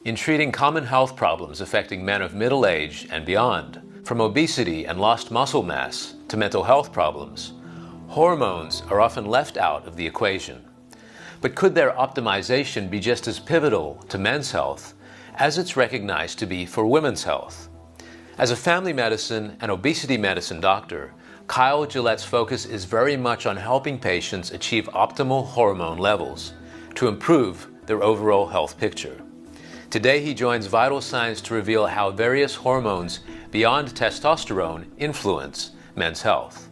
in treating common health problems affecting men of middle age and beyond, from obesity and lost muscle mass to mental health problems. Hormones are often left out of the equation. But could their optimization be just as pivotal to men's health as it's recognized to be for women's health? As a family medicine and obesity medicine doctor, Kyle Gillett's focus is very much on helping patients achieve optimal hormone levels to improve their overall health picture. Today he joins Vital Signs to reveal how various hormones beyond testosterone influence men's health,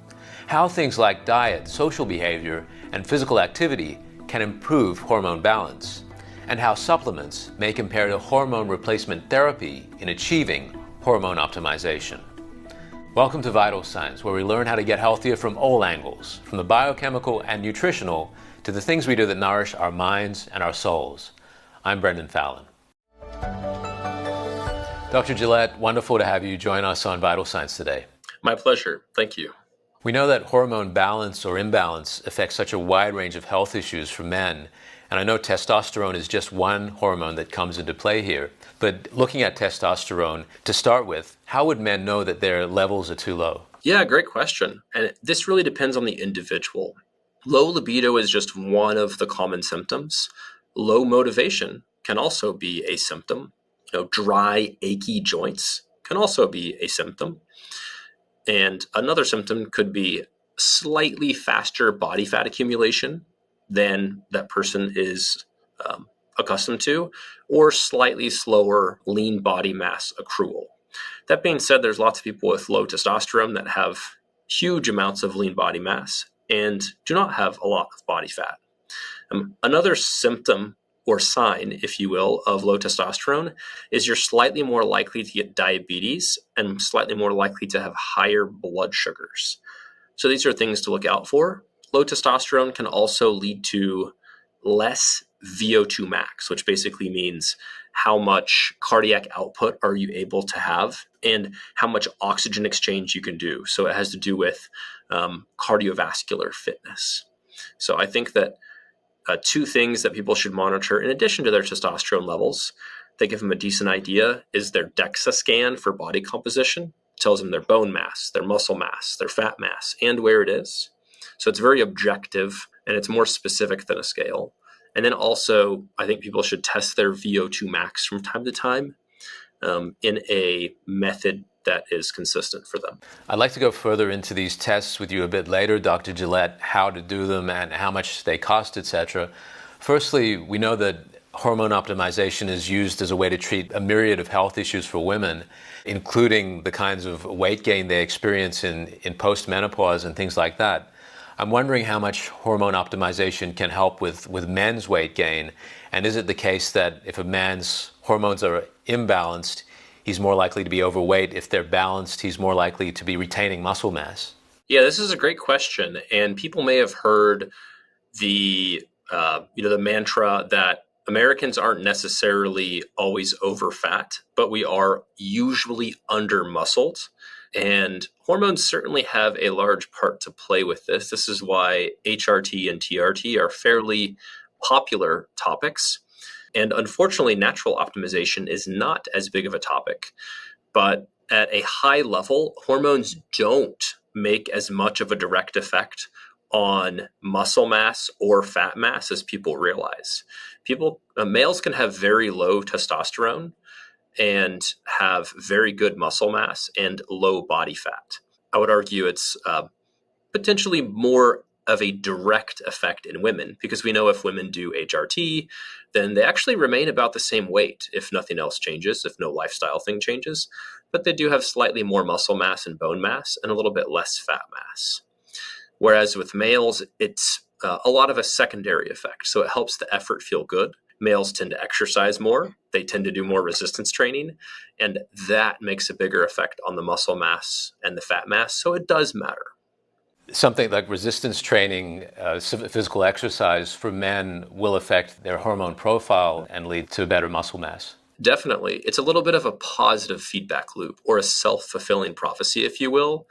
how things like diet, social behavior, and physical activity can improve hormone balance, and how supplements may compare to hormone replacement therapy in achieving hormone optimization. Welcome to Vital Signs, where we learn how to get healthier from all angles, from the biochemical and nutritional to the things we do that nourish our minds and our souls. I'm Brendon Fallon. Dr. Gillett, wonderful to have you join us on Vital Signs today. My pleasure. Thank you. We know that hormone balance or imbalance affects such a wide range of health issues for men, and I know testosterone is just one hormone that comes into play here. But looking at testosterone, to start with, how would men know that their levels are too low? Yeah, great question. And this really depends on the individual. Low libido is just one of the common symptoms. Low motivation can also be a symptom. Dry, achy joints can also be a symptom. And another symptom could be slightly faster body fat accumulation than that person is accustomed to, or slightly slower lean body mass accrual. That being said, there's lots of people with low testosterone that have huge amounts of lean body mass and do not have a lot of body fat. Another symptom or sign, if you will, of low testosterone is you're slightly more likely to get diabetes and slightly more likely to have higher blood sugars. So these are things to look out for. Low testosterone can also lead to less VO2 max, which basically means how much cardiac output are you able to have and how much oxygen exchange you can do. So it has to do with cardiovascular fitness. So I think that two things that people should monitor in addition to their testosterone levels that give them a decent idea is their DEXA scan for body composition. It tells them their bone mass, their muscle mass, their fat mass, and where it is. So it's very objective and it's more specific than a scale. And then also, I think people should test their VO2 max from time to time in a method that is consistent for them. I'd like to go further into these tests with you a bit later, Dr. Gillett, how to do them and how much they cost, etc. Firstly, we know that hormone optimization is used as a way to treat a myriad of health issues for women, including the kinds of weight gain they experience in postmenopause and things like that. I'm wondering how much hormone optimization can help with men's weight gain, and is it the case that if a man's hormones are imbalanced, he's more likely to be overweight? If they're balanced, he's more likely to be retaining muscle mass? Yeah, this is a great question, and people may have heard the mantra that Americans aren't necessarily always over fat, but we are usually under muscled. And hormones certainly have a large part to play with this. This is why HRT and TRT are fairly popular topics. And unfortunately, natural optimization is not as big of a topic. But at a high level, hormones don't make as much of a direct effect on muscle mass or fat mass as people realize. Males can have very low testosterone and have very good muscle mass and low body fat. I would argue it's potentially more of a direct effect in women, because we know if women do HRT, then they actually remain about the same weight if nothing else changes, if no lifestyle thing changes, but they do have slightly more muscle mass and bone mass and a little bit less fat mass. Whereas with males, it's a lot of a secondary effect. So it helps the effort feel good. Males tend to exercise more. They tend to do more resistance training, and that makes a bigger effect on the muscle mass and the fat mass. So it does matter. Something like resistance training, physical exercise for men will affect their hormone profile and lead to better muscle mass. Definitely. It's a little bit of a positive feedback loop, or a self-fulfilling prophecy, if you will.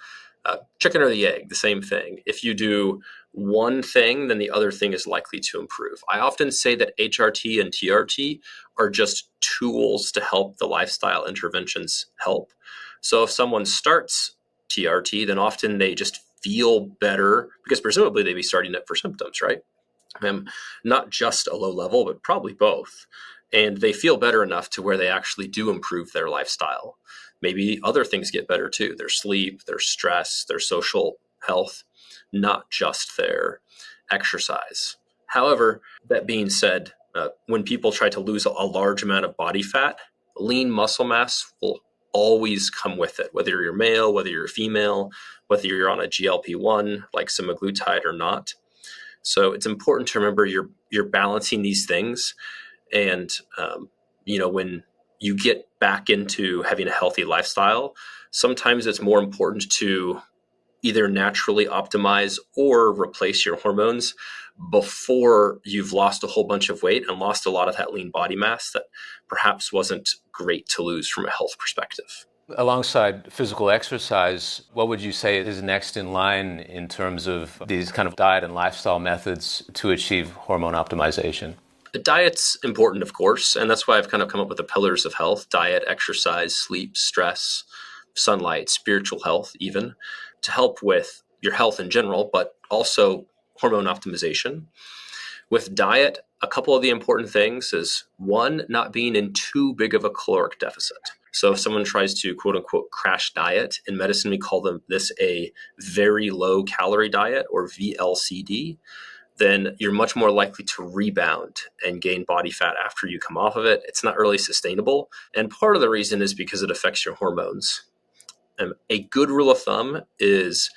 Chicken or the egg, the same thing. If you do one thing, then the other thing is likely to improve. I often say that HRT and TRT are just tools to help the lifestyle interventions help. So if someone starts TRT, then often they just feel better because presumably they'd be starting it for symptoms, right? Not just a low level, but probably both. And they feel better enough to where they actually do improve their lifestyle. Maybe other things get better too, their sleep, their stress, their social health, not just their exercise. However, that being said, when people try to lose a large amount of body fat, lean muscle mass will always come with it, whether you're male, whether you're female, whether you're on a GLP-1 like semaglutide or not. So it's important to remember you're balancing these things. And, when you get back into having a healthy lifestyle, sometimes it's more important to either naturally optimize or replace your hormones before you've lost a whole bunch of weight and lost a lot of that lean body mass that perhaps wasn't great to lose from a health perspective. Alongside physical exercise, what would you say is next in line in terms of these kind of diet and lifestyle methods to achieve hormone optimization? The diet's important, of course, and that's why I've kind of come up with the pillars of health: diet, exercise, sleep, stress, sunlight, spiritual health, even to help with your health in general, but also hormone optimization. With diet, a couple of the important things is one, not being in too big of a caloric deficit. So if someone tries to quote unquote crash diet, in medicine we call this a very low calorie diet, or VLCD, then you're much more likely to rebound and gain body fat after you come off of it. It's not really sustainable. And part of the reason is because it affects your hormones. A good rule of thumb is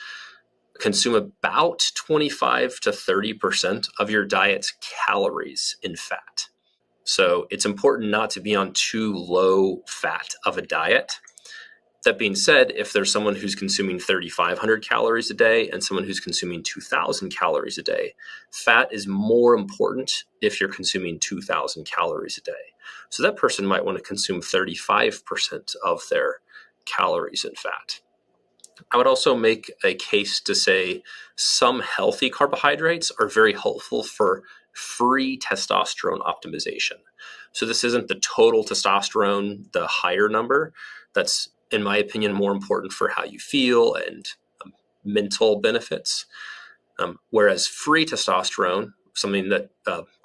consume about 25 to 30% of your diet's calories in fat. So it's important not to be on too low fat of a diet. That being said, if there's someone who's consuming 3,500 calories a day and someone who's consuming 2,000 calories a day, fat is more important if you're consuming 2,000 calories a day. So that person might want to consume 35% of their calories in fat. I would also make a case to say some healthy carbohydrates are very helpful for free testosterone optimization. So this isn't the total testosterone, the higher number. That's, in my opinion, more important for how you feel and mental benefits. Whereas free testosterone, something that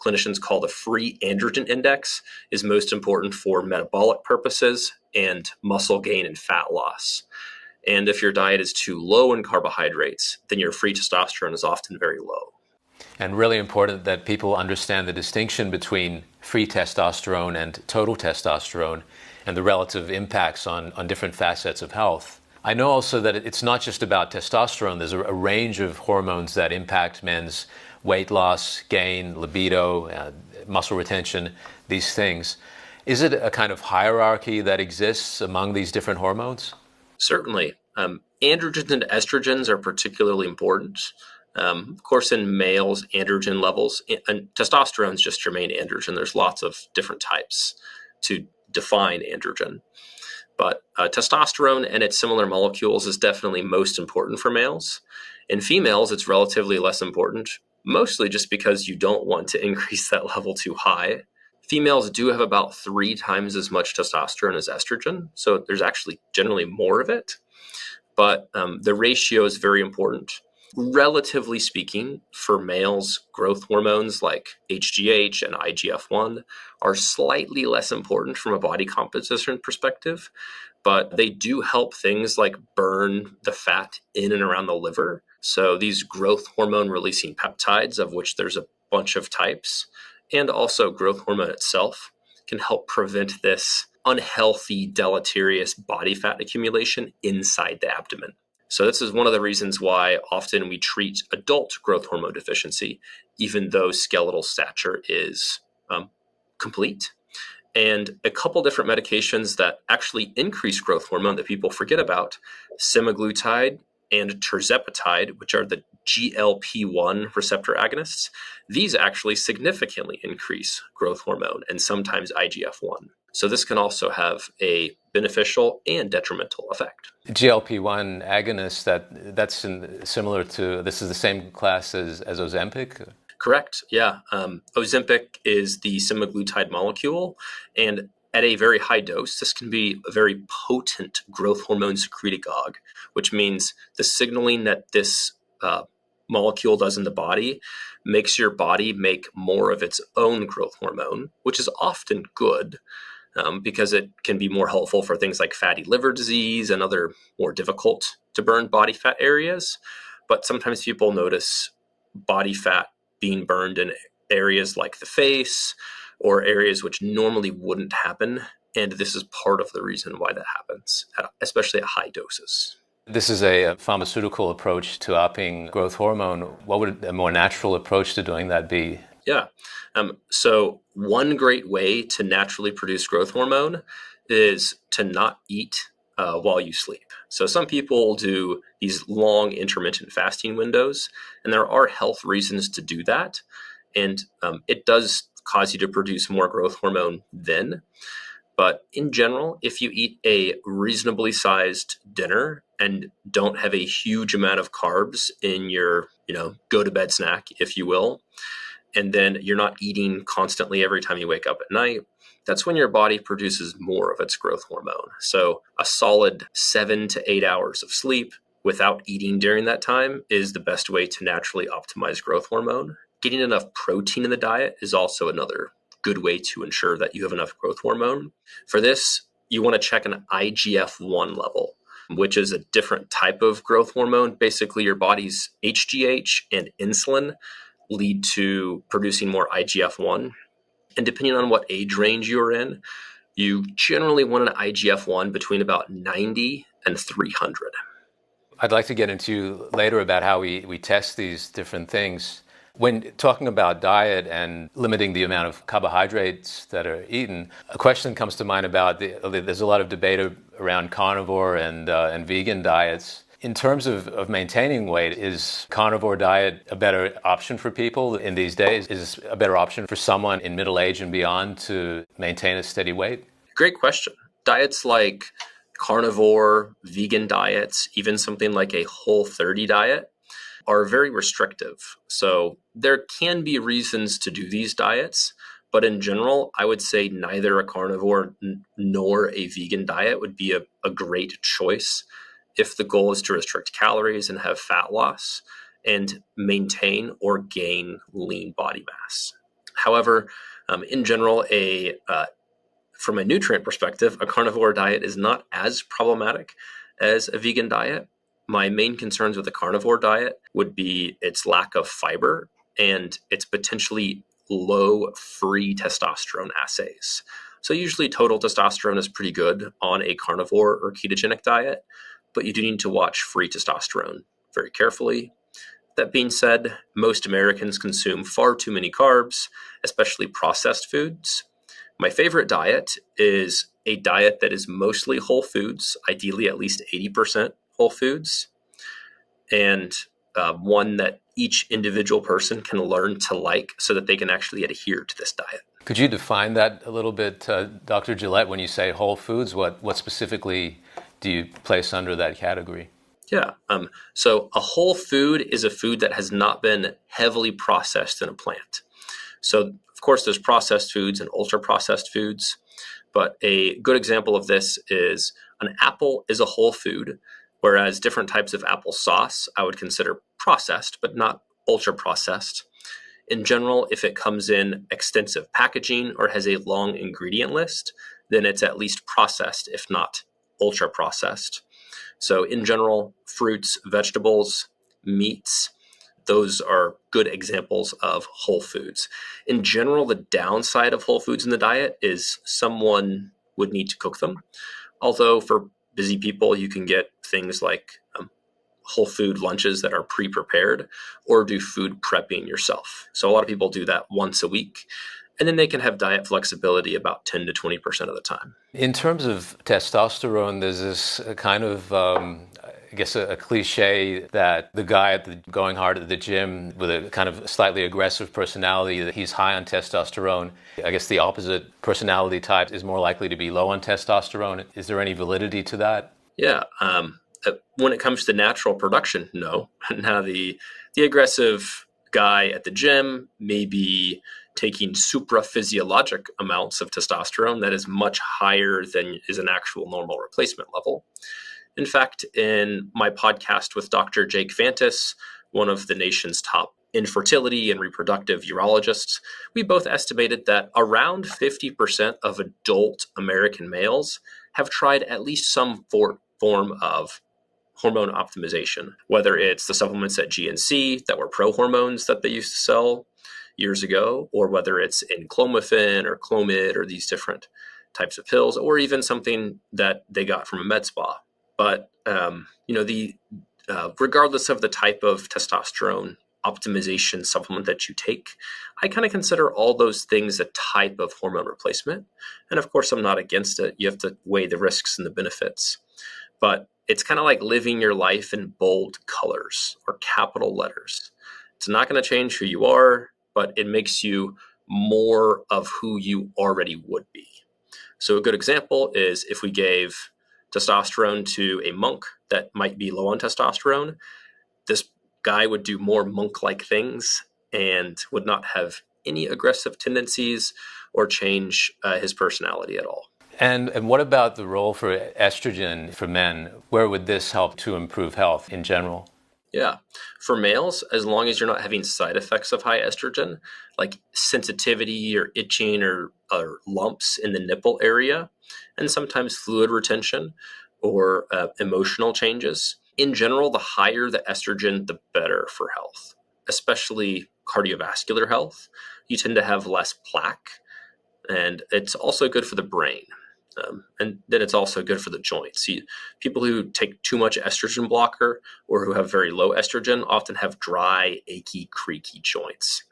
clinicians call the free androgen index, is most important for metabolic purposes and muscle gain and fat loss. And if your diet is too low in carbohydrates, then your free testosterone is often very low. And really important that people understand the distinction between free testosterone and total testosterone and the relative impacts on different facets of health. I know also that it's not just about testosterone. There's a range of hormones that impact men's weight loss, gain, libido, muscle retention, these things. Is it a kind of hierarchy that exists among these different hormones? Certainly. Androgens and estrogens are particularly important. Of course, in males, androgen levels, and testosterone is just your main androgen. There's lots of different types to define androgen. But testosterone and its similar molecules is definitely most important for males. In females, it's relatively less important, mostly just because you don't want to increase that level too high. Females do have about 3 times as much testosterone as estrogen, so there's actually generally more of it. But the ratio is very important. Relatively speaking, for males, growth hormones like HGH and IGF-1 are slightly less important from a body composition perspective, but they do help things like burn the fat in and around the liver. So these growth hormone releasing peptides, of which there's a bunch of types, and also growth hormone itself, can help prevent this unhealthy, deleterious body fat accumulation inside the abdomen. So this is one of the reasons why often we treat adult growth hormone deficiency, even though skeletal stature is complete. And a couple different medications that actually increase growth hormone that people forget about: semaglutide and tirzepatide, which are the GLP-1 receptor agonists. These actually significantly increase growth hormone and sometimes IGF-1. So this can also have a beneficial and detrimental effect. GLP-1 agonist, similar to, this is the same class as Ozempic? Correct. Yeah. Ozempic is the semaglutide molecule, and at a very high dose, this can be a very potent growth hormone secretagogue, which means the signaling that this molecule does in the body makes your body make more of its own growth hormone, which is often good because it can be more helpful for things like fatty liver disease and other more difficult to burn body fat areas. But sometimes people notice body fat being burned in areas like the face or areas which normally wouldn't happen. And this is part of the reason why that happens, especially at high doses. This is a pharmaceutical approach to upping growth hormone. What would a more natural approach to doing that be? Yeah. So one great way to naturally produce growth hormone is to not eat while you sleep. So some people do these long intermittent fasting windows, and there are health reasons to do that. And it does cause you to produce more growth hormone then. But in general, if you eat a reasonably sized dinner and don't have a huge amount of carbs in your, go to bed snack, if you will, and then you're not eating constantly every time you wake up at night, that's when your body produces more of its growth hormone. So a solid 7 to 8 hours of sleep without eating during that time is the best way to naturally optimize growth hormone. Getting enough protein in the diet is also another good way to ensure that you have enough growth hormone. For this, you want to check an IGF-1 level, which is a different type of growth hormone. Basically, your body's HGH and insulin lead to producing more IGF-1. And depending on what age range you're in, you generally want an IGF-1 between about 90 and 300. I'd like to get into later about how we test these different things. When talking about diet and limiting the amount of carbohydrates that are eaten, a question comes to mind about there's a lot of debate around carnivore and vegan diets. In terms of maintaining weight, is carnivore diet a better option for people in these days? Is it a better option for someone in middle age and beyond to maintain a steady weight? Great question. Diets like carnivore, vegan diets, even something like a Whole30 diet are very restrictive. So there can be reasons to do these diets, but in general, I would say neither a carnivore nor a vegan diet would be a great choice if the goal is to restrict calories and have fat loss and maintain or gain lean body mass. However, in general, from a nutrient perspective, a carnivore diet is not as problematic as a vegan diet. My main concerns with a carnivore diet would be its lack of fiber and its potentially low free testosterone assays. So usually total testosterone is pretty good on a carnivore or ketogenic diet, but you do need to watch free testosterone very carefully. That being said, most Americans consume far too many carbs, especially processed foods. My favorite diet is a diet that is mostly whole foods, ideally at least 80% whole foods, and one that each individual person can learn to like so that they can actually adhere to this diet. Could you define that a little bit, Dr. Gillett, when you say whole foods? What specifically do you place under that category? Yeah. So a whole food is a food that has not been heavily processed in a plant. So, of course, there's processed foods and ultra-processed foods, but a good example of this is an apple is a whole food, whereas different types of apple sauce I would consider processed, but not ultra-processed. In general, if it comes in extensive packaging or has a long ingredient list, then it's at least processed, if not ultra-processed. So in general, fruits, vegetables, meats, those are good examples of whole foods. In general, the downside of whole foods in the diet is someone would need to cook them. Although for busy people, you can get things like whole food lunches that are pre-prepared or do food prepping yourself. So a lot of people do that once a week. And then they can have diet flexibility about 10 to 20% of the time. In terms of testosterone, there's this kind of I guess, a cliche that the guy going hard at the gym with a kind of slightly aggressive personality, that he's high on testosterone. I guess the opposite personality type is more likely to be low on testosterone. Is there any validity to that? Yeah. When it comes to natural production, no. Now, the aggressive guy at the gym may be taking supraphysiologic amounts of testosterone that is much higher than is an actual normal replacement level. In fact, in my podcast with Dr. Jake Fantis, one of the nation's top infertility and reproductive urologists, we both estimated that around 50% of adult American males have tried at least some form of hormone optimization, whether it's the supplements at GNC that were pro-hormones that they used to sell years ago, or whether it's in clomiphene or Clomid or these different types of pills, or even something that they got from a med spa. But regardless of the type of testosterone optimization supplement that you take, I kind of consider all those things a type of hormone replacement. And of course, I'm not against it. You have to weigh the risks and the benefits. But it's kind of like living your life in bold colors or capital letters. It's not going to change who you are, but it makes you more of who you already would be. So a good example is if we gave testosterone to a monk that might be low on testosterone, this guy would do more monk-like things and would not have any aggressive tendencies or change his personality at all. And what about the role for estrogen for men? Where would this help to improve health in general? Yeah. For males, as long as you're not having side effects of high estrogen, like sensitivity or itching or lumps in the nipple area, and sometimes fluid retention or emotional changes. In general, the higher the estrogen, the better for health, especially cardiovascular health. You tend to have less plaque, and it's also good for the brain. And then it's also good for the joints. People who take too much estrogen blocker or who have very low estrogen often have dry, achy, creaky joints.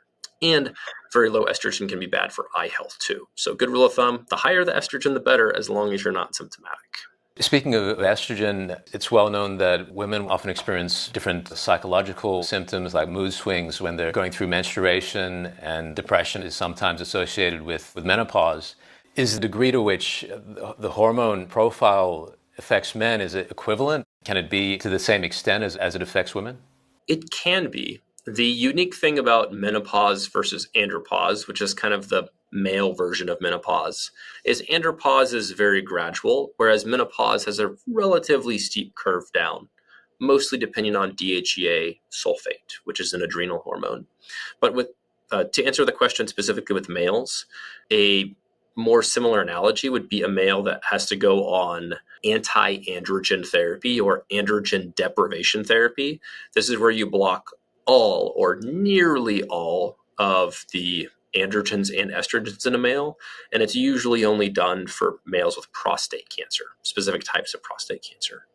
And very low estrogen can be bad for eye health too. So good rule of thumb, the higher the estrogen, the better, as long as you're not symptomatic. Speaking of estrogen, it's well known that women often experience different psychological symptoms like mood swings when they're going through menstruation, and depression is sometimes associated with menopause. Is the degree to which the hormone profile affects men, is it equivalent? Can it be to the same extent as it affects women? It can be. The unique thing about menopause versus andropause, which is kind of the male version of menopause, is andropause is very gradual, whereas menopause has a relatively steep curve down, mostly depending on DHEA sulfate, which is an adrenal hormone. But to answer the question specifically with males, a more similar analogy would be a male that has to go on anti-androgen therapy or androgen deprivation therapy. This is where you block all or nearly all of the androgens and estrogens in a male, and it's usually only done for males with prostate cancer, specific types of prostate cancer.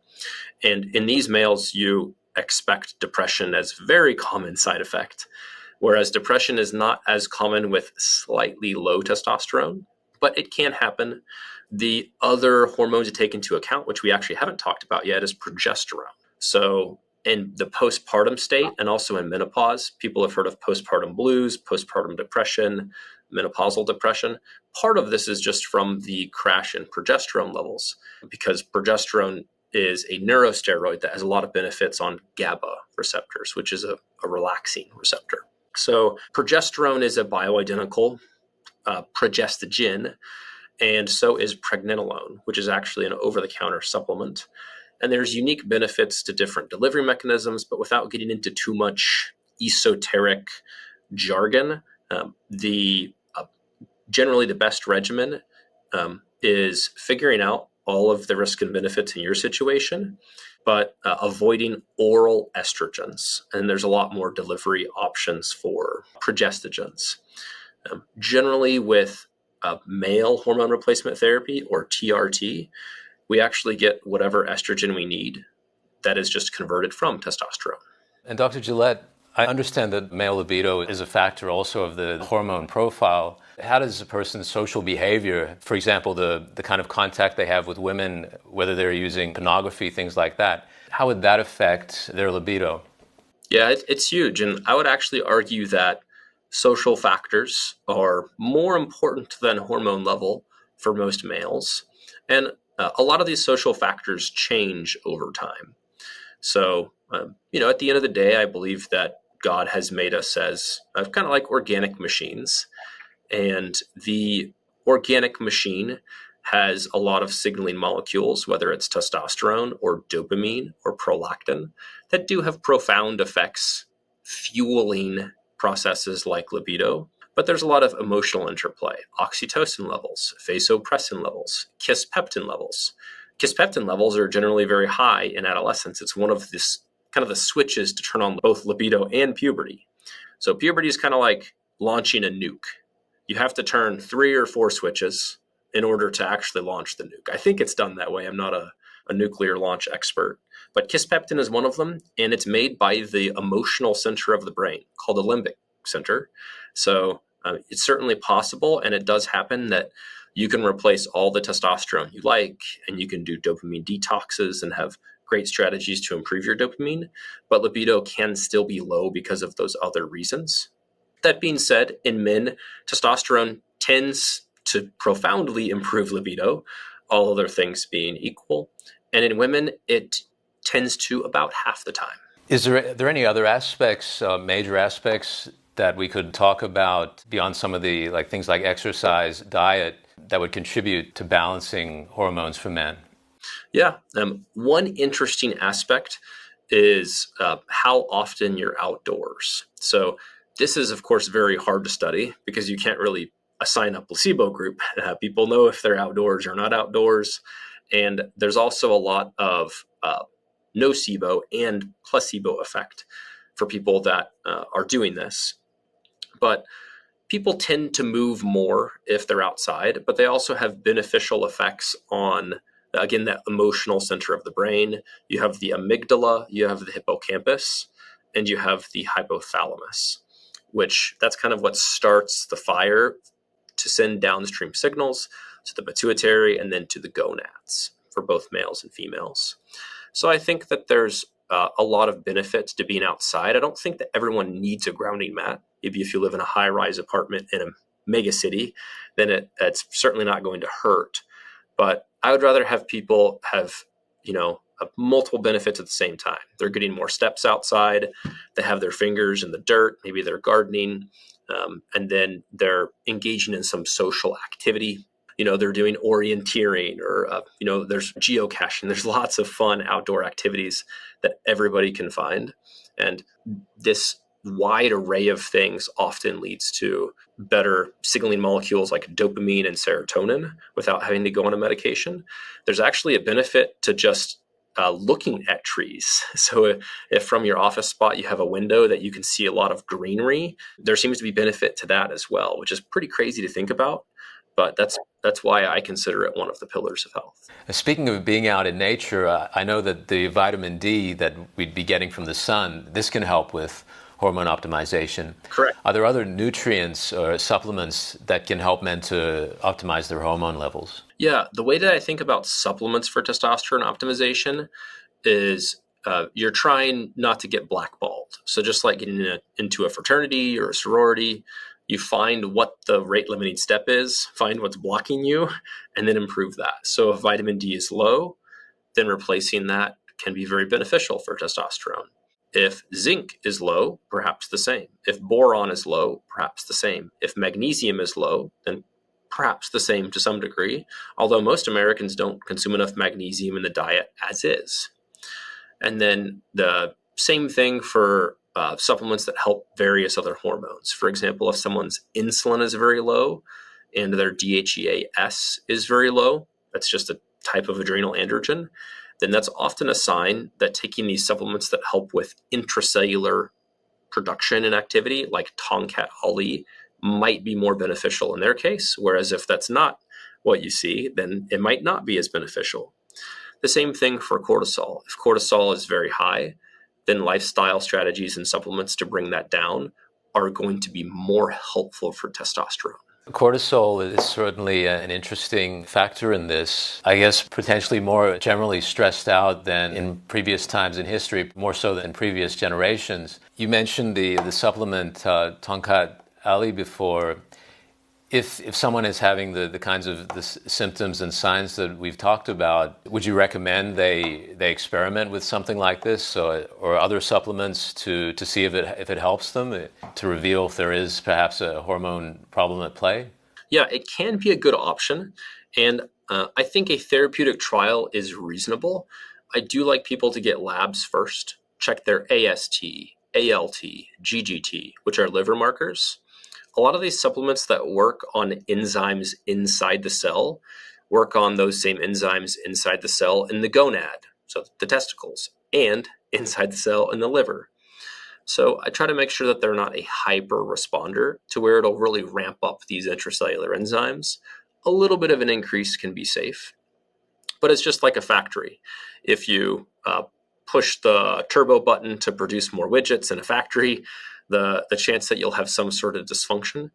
And in these males, you expect depression as a very common side effect, whereas depression is not as common with slightly low testosterone, but it can happen. The other hormone to take into account, which we actually haven't talked about yet, is progesterone. So in the postpartum state and also in menopause, people have heard of postpartum blues, postpartum depression, menopausal depression. Part of this is just from the crash in progesterone levels, because progesterone is a neurosteroid that has a lot of benefits on GABA receptors, which is a relaxing receptor. So progesterone is a bioidentical progestogen, and so is pregnenolone, which is actually an over-the-counter supplement. And there's unique benefits to different delivery mechanisms, but without getting into too much esoteric jargon, generally the best regimen is figuring out all of the risks and benefits in your situation, but avoiding oral estrogens. And there's a lot more delivery options for progestogens. Generally with male hormone replacement therapy, or TRT, we actually get whatever estrogen we need that is just converted from testosterone. And Dr. Gillett, I understand that male libido is a factor also of the hormone profile. How does a person's social behavior, for example, the kind of contact they have with women, whether they're using pornography, things like that, how would that affect their libido? Yeah, it's huge. And I would actually argue that social factors are more important than hormone level for most males. And a lot of these social factors change over time. So, at the end of the day, I believe that God has made us as kind of like organic machines. And the organic machine has a lot of signaling molecules, whether it's testosterone or dopamine or prolactin, that do have profound effects fueling processes like libido. But there's a lot of emotional interplay, oxytocin levels, vasopressin levels, kisspeptin levels. Kisspeptin levels are generally very high in adolescence. It's one of this kind of the switches to turn on both libido and puberty. So puberty is kind of like launching a nuke. You have to turn 3 or 4 switches in order to actually launch the nuke. I think it's done that way. I'm not a nuclear launch expert, but kisspeptin is one of them, and it's made by the emotional center of the brain called the limbic center. So it's certainly possible, and it does happen that you can replace all the testosterone you like, and you can do dopamine detoxes and have great strategies to improve your dopamine, but libido can still be low because of those other reasons. That being said, in men, testosterone tends to profoundly improve libido, all other things being equal. And in women, it tends to about half the time. Is there any other aspects, major aspects that we could talk about beyond some of the like things like exercise, diet, that would contribute to balancing hormones for men? Yeah. One interesting aspect is how often you're outdoors. So this is, of course, very hard to study because you can't really assign a placebo group. People know if they're outdoors or not outdoors. And there's also a lot of nocebo and placebo effect for people that are doing this. But people tend to move more if they're outside, but they also have beneficial effects on, again, that emotional center of the brain. You have the amygdala, you have the hippocampus, and you have the hypothalamus, which that's kind of what starts the fire to send downstream signals to the pituitary and then to the gonads for both males and females. So I think that there's a lot of benefits to being outside. I don't think that everyone needs a grounding mat. Maybe if you live in a high-rise apartment in a mega city, then it's certainly not going to hurt. But I would rather have people have, multiple benefits at the same time. They're getting more steps outside. They have their fingers in the dirt. Maybe they're gardening. And then they're engaging in some social activity. They're doing orienteering or, there's geocaching. There's lots of fun outdoor activities that everybody can find. And this wide array of things often leads to better signaling molecules like dopamine and serotonin without having to go on a medication. There's actually a benefit to just looking at trees. So if from your office spot you have a window that you can see a lot of greenery, there seems to be benefit to that as well, which is pretty crazy to think about. But that's why I consider it one of the pillars of health. Speaking of being out in nature, I know that the vitamin D that we'd be getting from the sun, this can help with hormone optimization. Correct. Are there other nutrients or supplements that can help men to optimize their hormone levels? Yeah, the way that I think about supplements for testosterone optimization is you're trying not to get blackballed. So just like getting into a fraternity or a sorority, you find what the rate limiting step is, find what's blocking you, and then improve that. So if vitamin D is low, then replacing that can be very beneficial for testosterone. If zinc is low, perhaps the same. If boron is low, perhaps the same. If magnesium is low, then perhaps the same to some degree, although most Americans don't consume enough magnesium in the diet as is. And then the same thing for supplements that help various other hormones. For example, if someone's insulin is very low and their DHEAS is very low, that's just a type of adrenal androgen, then that's often a sign that taking these supplements that help with intracellular production and activity, like Tongkat Ali, might be more beneficial in their case. Whereas if that's not what you see, then it might not be as beneficial. The same thing for cortisol. If cortisol is very high, then lifestyle strategies and supplements to bring that down are going to be more helpful for testosterone. Cortisol is certainly an interesting factor in this. I guess potentially more generally stressed out than in previous times in history, more so than previous generations. You mentioned the supplement Tongkat Ali before. If someone is having the kinds of the symptoms and signs that we've talked about, would you recommend they experiment with something like this or other supplements to see if it helps them, to reveal if there is perhaps a hormone problem at play? Yeah, it can be a good option. And I think a therapeutic trial is reasonable. I do like people to get labs first, check their AST, ALT, GGT, which are liver markers. A lot of these supplements that work on enzymes inside the cell work on those same enzymes inside the cell in the gonad, so the testicles, and inside the cell in the liver. So I try to make sure that they're not a hyper responder to where it'll really ramp up these intracellular enzymes. A little bit of an increase can be safe, but it's just like a factory. If you push the turbo button to produce more widgets in a factory, the chance that you'll have some sort of dysfunction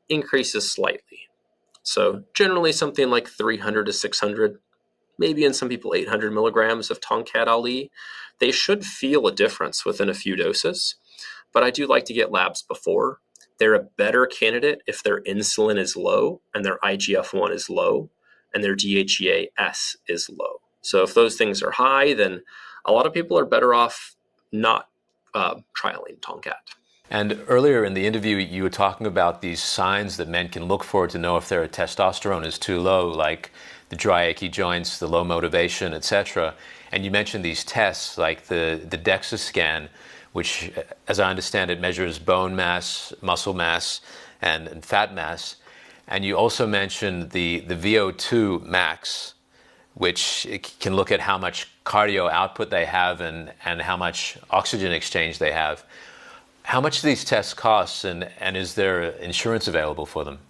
increases slightly. So generally something like 300 to 600, maybe in some people 800 milligrams of Tongkat Ali. They should feel a difference within a few doses, but I do like to get labs before. They're a better candidate if their insulin is low and their IGF-1 is low and their DHEA-S is low. So if those things are high, then a lot of people are better off not trialing Tongkat. And earlier in the interview, you were talking about these signs that men can look for to know if their testosterone is too low, like the dry, achy joints, the low motivation, etc. And you mentioned these tests, like the DEXA scan, which, as I understand it, measures bone mass, muscle mass, and fat mass. And you also mentioned the VO2 max, which can look at how much cardio output they have and how much oxygen exchange they have. How much do these tests cost, and is there insurance available for them?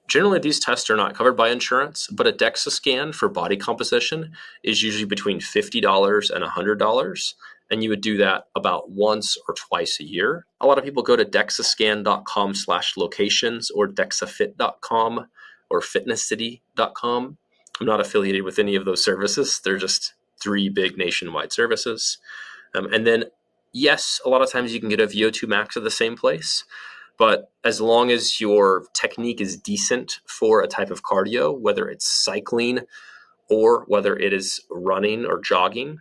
Generally, these tests are not covered by insurance, but a DEXA scan for body composition is usually between $50 and $100, and you would do that about once or twice a year. A lot of people go to dexascan.com/locations or dexafit.com or fitnesscity.com. I'm not affiliated with any of those services. They're just 3 big nationwide services. And then yes, a lot of times you can get a VO2 max at the same place, but as long as your technique is decent for a type of cardio, whether it's cycling or whether it is running or jogging,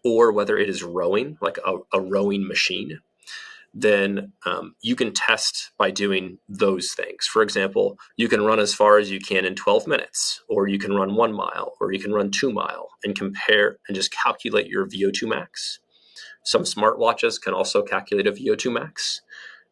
or whether it is rowing, like a rowing machine, then you can test by doing those things. For example, you can run as far as you can in 12 minutes, or you can run 1 mile, or you can run 2 mile and compare and just calculate your VO2 max. Some smartwatches can also calculate a VO2 max.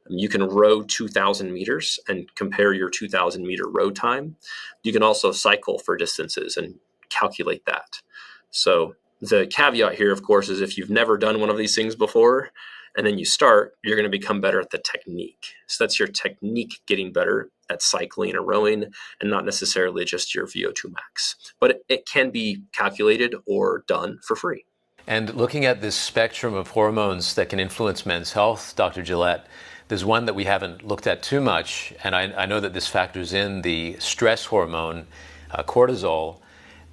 You can row 2,000 meters and compare your 2,000 meter row time. You can also cycle for distances and calculate that. So the caveat here, of course, is if you've never done one of these things before and then you start, you're going to become better at the technique. So that's your technique getting better at cycling or rowing, and not necessarily just your VO2 max. But it can be calculated or done for free. And looking at this spectrum of hormones that can influence men's health, Dr. Gillett, there's one that we haven't looked at too much, and I know that this factors in the stress hormone, cortisol,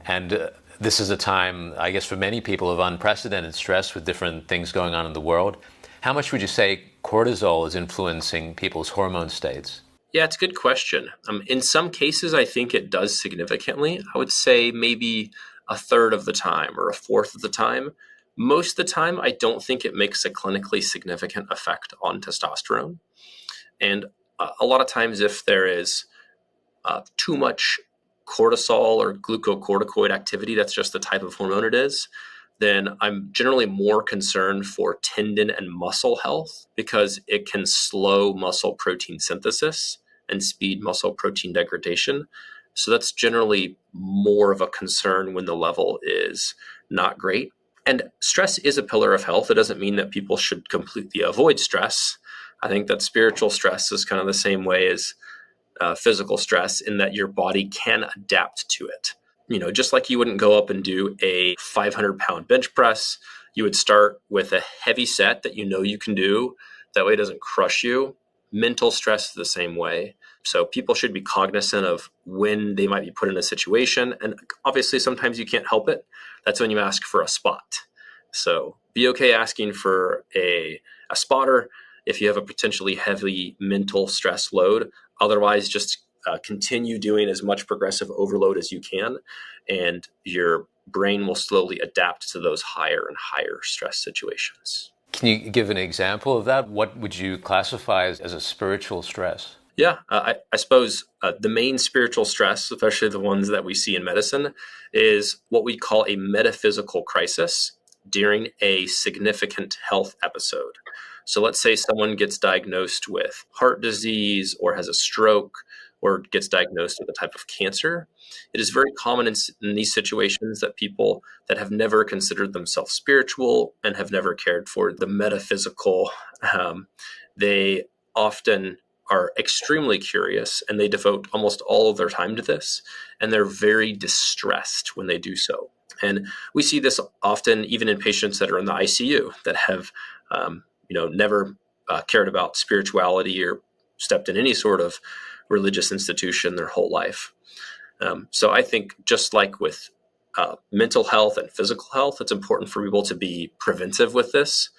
and this is a time, I guess, for many people of unprecedented stress with different things going on in the world. How much would you say cortisol is influencing people's hormone states? Yeah, it's a good question. In some cases, I think it does significantly. I would say maybe a third of the time or a fourth of the time. Most of the time, I don't think it makes a clinically significant effect on testosterone. And a lot of times, if there is too much cortisol or glucocorticoid activity, that's just the type of hormone it is, then I'm generally more concerned for tendon and muscle health because it can slow muscle protein synthesis and speed muscle protein degradation. So that's generally more of a concern when the level is not great. And stress is a pillar of health. It doesn't mean that people should completely avoid stress. I think that spiritual stress is kind of the same way as physical stress in that your body can adapt to it. Just like you wouldn't go up and do a 500-pound bench press, you would start with a heavy set that you can do. That way it doesn't crush you. Mental stress is the same way. So people should be cognizant of when they might be put in a situation. And obviously, sometimes you can't help it. That's when you ask for a spot. So be okay asking for a spotter if you have a potentially heavy mental stress load. Otherwise, just continue doing as much progressive overload as you can, and your brain will slowly adapt to those higher and higher stress situations. Can you give an example of that? What would you classify as a spiritual stress? Yeah, I suppose the main spiritual stress, especially the ones that we see in medicine, is what we call a metaphysical crisis during a significant health episode. So let's say someone gets diagnosed with heart disease or has a stroke or gets diagnosed with a type of cancer. It is very common in these situations that people that have never considered themselves spiritual and have never cared for the metaphysical, they often are extremely curious, and they devote almost all of their time to this, and they're very distressed when they do so. And we see this often even in patients that are in the ICU that have never cared about spirituality or stepped in any sort of religious institution their whole life. So I think just like with mental health and physical health, it's important for people to be preventive with this,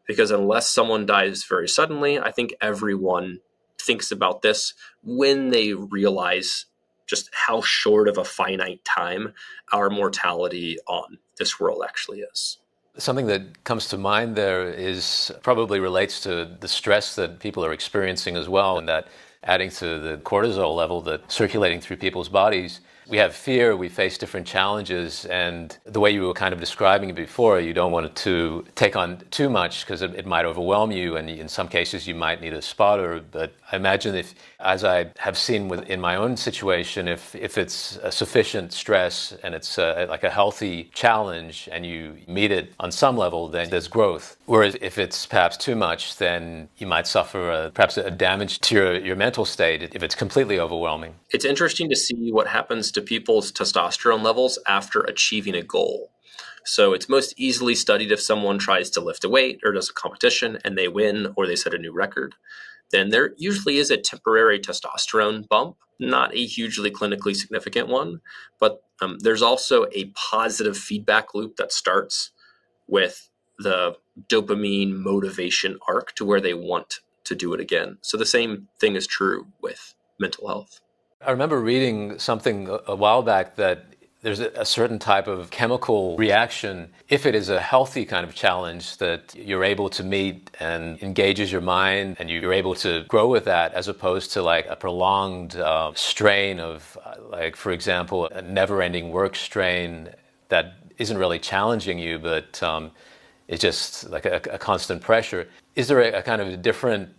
because unless someone dies very suddenly, I think everyone thinks about this when they realize just how short of a finite time our mortality on this world actually is. Something that comes to mind there is probably relates to the stress that people are experiencing as well, and that adding to the cortisol level that's circulating through people's bodies. We have fear, we face different challenges, and the way you were kind of describing it before, you don't want it to take on too much because it might overwhelm you, and in some cases you might need a spotter. But I imagine if, as I have seen in my own situation, if it's a sufficient stress and it's like a healthy challenge and you meet it on some level, then there's growth. Whereas if it's perhaps too much, then you might suffer perhaps a damage to your mental state if it's completely overwhelming. It's interesting to see what happens to people's testosterone levels after achieving a goal. So it's most easily studied if someone tries to lift a weight or does a competition and they win or they set a new record. Then there usually is a temporary testosterone bump, not a hugely clinically significant one, but there's also a positive feedback loop that starts with the dopamine motivation arc to where they want to do it again. So the same thing is true with mental health. I remember reading something a while back that there's a certain type of chemical reaction, if it is a healthy kind of challenge that you're able to meet and engages your mind and you're able to grow with that, as opposed to like a prolonged strain of, like, for example, a never-ending work strain that isn't really challenging you, but it's just like a constant pressure. Is there a kind of a different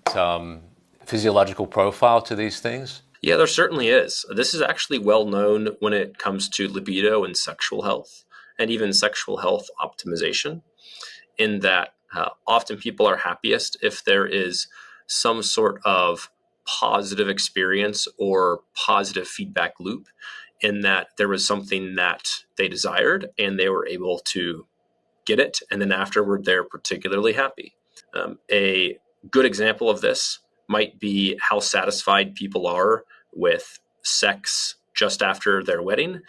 physiological profile to these things? Yeah, there certainly is. This is actually well known when it comes to libido and sexual health, and even sexual health optimization, in that often people are happiest if there is some sort of positive experience or positive feedback loop, in that there was something that they desired and they were able to get it, and then afterward they're particularly happy. A good example of this might be how satisfied people are with sex just after their wedding,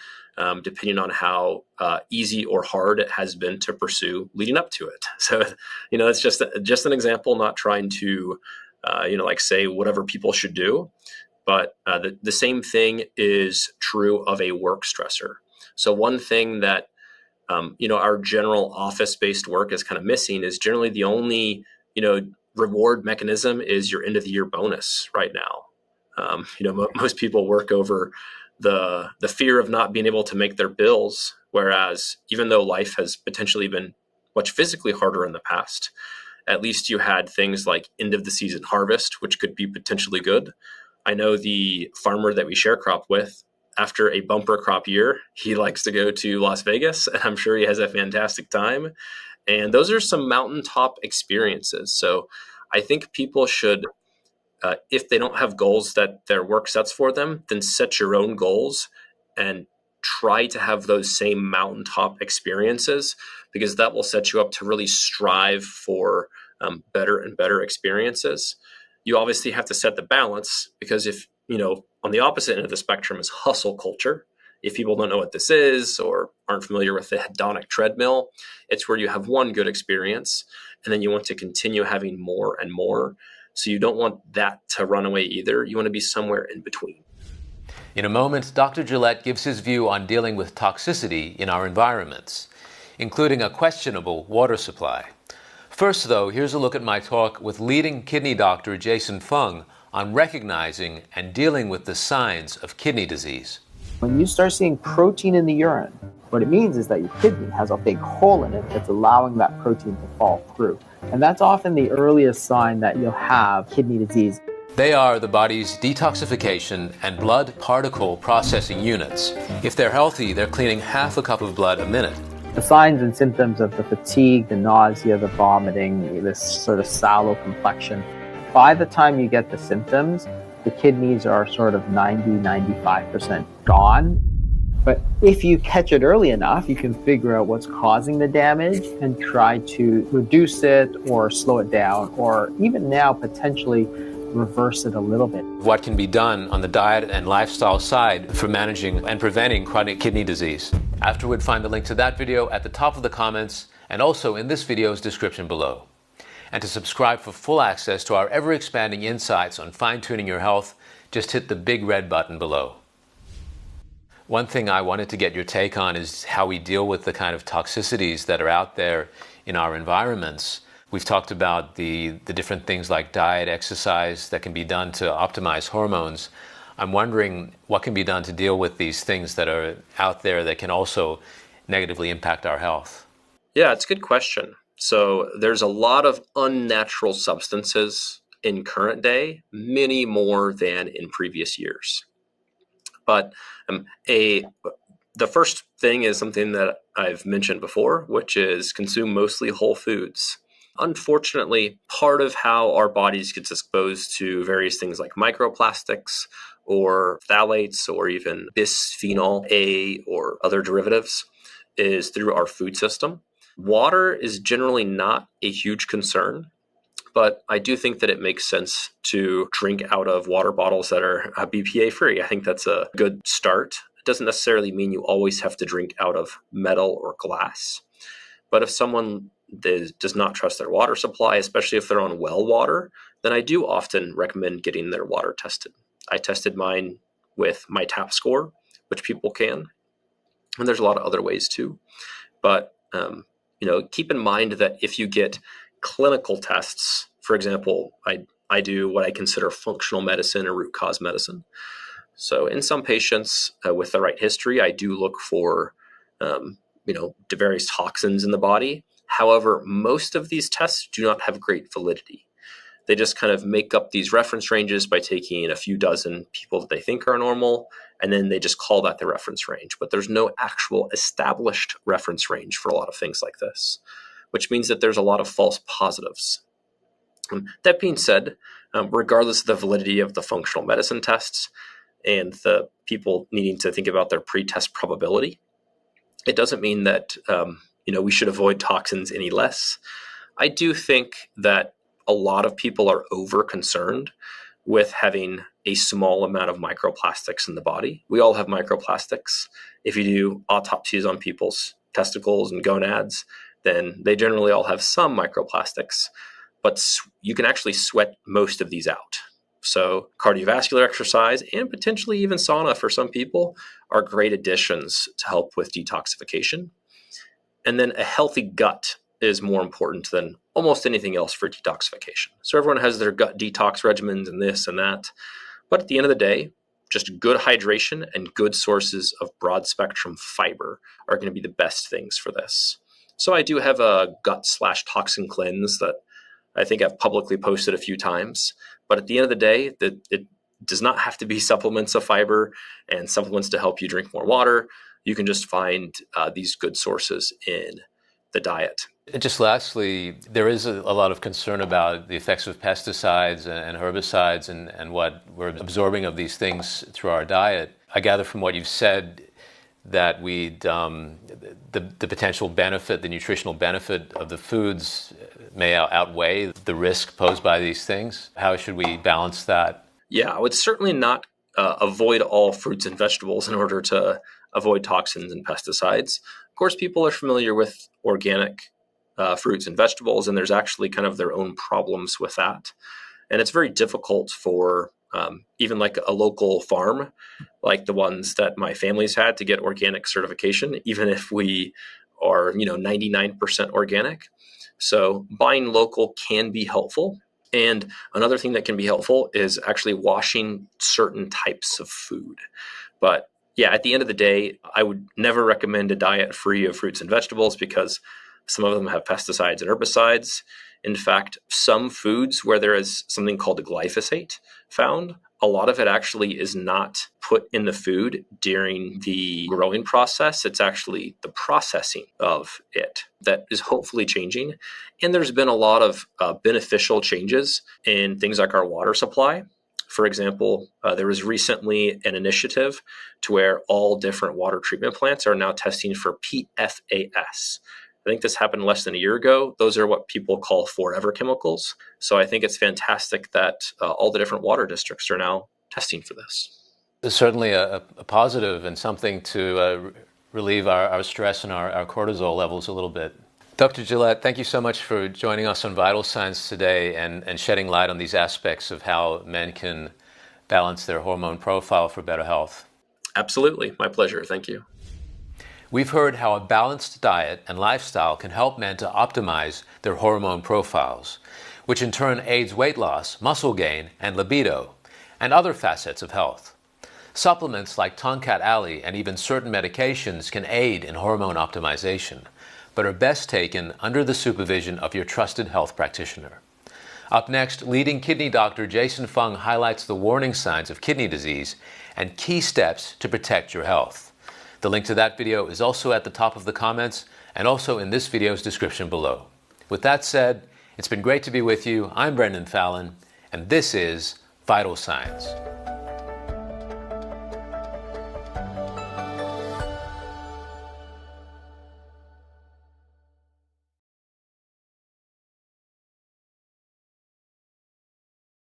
depending on how easy or hard it has been to pursue leading up to it. So, it's just an example, not trying to, say whatever people should do. But the same thing is true of a work stressor. So one thing that, our general office-based work is kind of missing is generally the only, reward mechanism is your end of the year bonus right now. Most people work over the fear of not being able to make their bills, whereas even though life has potentially been much physically harder in the past, at least you had things like end of the season harvest, which could be potentially good. I know the farmer that we share crop with, after a bumper crop year, he likes to go to Las Vegas, and I'm sure he has a fantastic time. And those are some mountaintop experiences. So I think people should, if they don't have goals that their work sets for them, then set your own goals and try to have those same mountaintop experiences, because that will set you up to really strive for better and better experiences. You obviously have to set the balance, because if, on the opposite end of the spectrum is hustle culture. If people don't know what this is or aren't familiar with the hedonic treadmill, it's where you have one good experience and then you want to continue having more and more. So you don't want that to run away either. You want to be somewhere in between. In a moment, Dr. Gillett gives his view on dealing with toxicity in our environments, including a questionable water supply. First, though, here's a look at my talk with leading kidney doctor Jason Fung on recognizing and dealing with the signs of kidney disease. When you start seeing protein in the urine, what it means is that your kidney has a big hole in it that's allowing that protein to fall through. And that's often the earliest sign that you'll have kidney disease. They are the body's detoxification and blood particle processing units. If they're healthy, they're cleaning half a cup of blood a minute. The signs and symptoms of the fatigue, the nausea, the vomiting, this sort of sallow complexion. By the time you get the symptoms, the kidneys are sort of 90-95% gone. But if you catch it early enough, you can figure out what's causing the damage and try to reduce it or slow it down, or even now potentially reverse it a little bit. What can be done on the diet and lifestyle side for managing and preventing chronic kidney disease? Afterward, find the link to that video at the top of the comments and also in this video's description below. And to subscribe for full access to our ever-expanding insights on fine-tuning your health, just hit the big red button below. One thing I wanted to get your take on is how we deal with the kind of toxicities that are out there in our environments. We've talked about the different things like diet, exercise that can be done to optimize hormones. I'm wondering what can be done to deal with these things that are out there that can also negatively impact our health. Yeah, it's a good question. So there's a lot of unnatural substances in current day, many more than in previous years. But the first thing is something that I've mentioned before, which is consume mostly whole foods. Unfortunately, part of how our bodies gets exposed to various things like microplastics or phthalates or even bisphenol A or other derivatives is through our food system. Water is generally not a huge concern, but I do think that it makes sense to drink out of water bottles that are BPA free. I think that's a good start. It doesn't necessarily mean you always have to drink out of metal or glass. But if someone does not trust their water supply, especially if they're on well water, then I do often recommend getting their water tested. I tested mine with my TAP score, which people can. And there's a lot of other ways too. But keep in mind that if you get clinical tests, for example, I do what I consider functional medicine or root cause medicine. So in some patients with the right history, I do look for, the various toxins in the body. However, most of these tests do not have great validity. They just kind of make up these reference ranges by taking a few dozen people that they think are normal, and then they just call that the reference range. But there's no actual established reference range for a lot of things like this, which means that there's a lot of false positives. That being said, regardless of the validity of the functional medicine tests and the people needing to think about their pre-test probability, it doesn't mean that we should avoid toxins any less. I do think that a lot of people are over concerned with having a small amount of microplastics in the body. We all have microplastics. If you do autopsies on people's testicles and gonads, then they generally all have some microplastics, but you can actually sweat most of these out. So cardiovascular exercise and potentially even sauna for some people are great additions to help with detoxification. And then a healthy gut is more important than almost anything else for detoxification. So everyone has their gut detox regimens and this and that. But at the end of the day, just good hydration and good sources of broad spectrum fiber are going to be the best things for this. So I do have a gut/toxin cleanse that I think I've publicly posted a few times. But at the end of the day, it does not have to be supplements of fiber and supplements to help you drink more water. You can just find these good sources in the diet. Just lastly, there is a lot of concern about the effects of pesticides and herbicides and what we're absorbing of these things through our diet. I gather from what you've said that the potential benefit, the nutritional benefit of the foods may outweigh the risk posed by these things? How should we balance that? Yeah, I would certainly not avoid all fruits and vegetables in order to avoid toxins and pesticides. Of course, people are familiar with organic fruits and vegetables, and there's actually kind of their own problems with that. And it's very difficult for even like a local farm, like the ones that my family's had, to get organic certification, even if we are, 99% organic. So buying local can be helpful. And another thing that can be helpful is actually washing certain types of food. But yeah, at the end of the day, I would never recommend a diet free of fruits and vegetables because some of them have pesticides and herbicides. In fact, some foods where there is something called a glyphosate found, a lot of it actually is not put in the food during the growing process. It's actually the processing of it that is hopefully changing. And there's been a lot of beneficial changes in things like our water supply. For example, there was recently an initiative to where all different water treatment plants are now testing for PFAS. I think this happened less than a year ago. Those are what people call forever chemicals. So I think it's fantastic that all the different water districts are now testing for this. It's certainly a positive and something to relieve our stress and our cortisol levels a little bit. Dr. Gillett, thank you so much for joining us on Vital Signs today and shedding light on these aspects of how men can balance their hormone profile for better health. Absolutely. My pleasure. Thank you. We've heard how a balanced diet and lifestyle can help men to optimize their hormone profiles, which in turn aids weight loss, muscle gain, and libido, and other facets of health. Supplements like Tongkat Ali and even certain medications can aid in hormone optimization, but are best taken under the supervision of your trusted health practitioner. Up next, leading kidney doctor Jason Fung highlights the warning signs of kidney disease and key steps to protect your health. The link to that video is also at the top of the comments and also in this video's description below. With that said, it's been great to be with you. I'm Brendon Fallon, and this is Vital Signs.